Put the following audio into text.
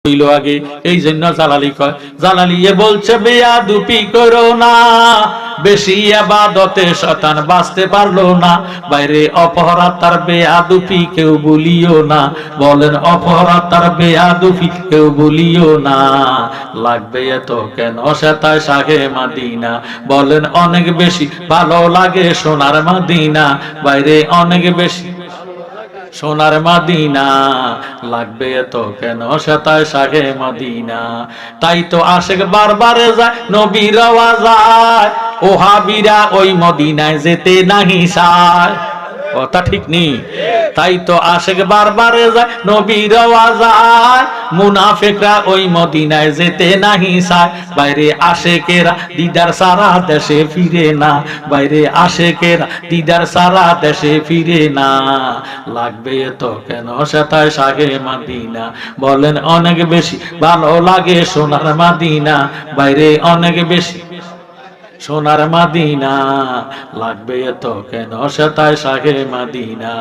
হইল আগে, এই জন্য জালালি কয়, জালালি বলছে বেয়াদবি করো না, বেশি ইবাদতে শয়তান বাঁচতে পারলো না। বাইরে অপরাধ তার বেয়াদবি কেউ বলিও না, বলেন অপরাধ তার বেয়াদবি কেউ বলিও না। লাগবে এত কেন সেতায় শাহে মদিনা, বলেন অনেক বেশি ভালো লাগে সোনার মদিনা। বাইরে অনেক বেশি সোনার মদিনা, লাগবে এত কেন সেতায় শাহে মদিনা। তাই তো আশেক বারবারে যায়, নবীরাও যায়, ওহাবীরা ওই মদিনায় যেতে নাহি চায়। কথা ঠিক নেই? তাই তো আশেক বারবারে যায়, নবীরাও যায়, মুনাফিকরা ওই মদিনায় যেতে নাহি চায়। বাইরে আশেকেরা দিদার সারা দেশে ফিরে না, বাইরে আশেকেরা দিদার সারা দেশে ফিরে না। লাগবে এত কেন সেতায় শাহে মদিনা, বলেন অনেক বেশি ভালো লাগে সোনার মদিনা। বাইরে অনেক বেশি সোনার মদিনা, লাগবে এত কেন সেতায় শাহে মদিনা।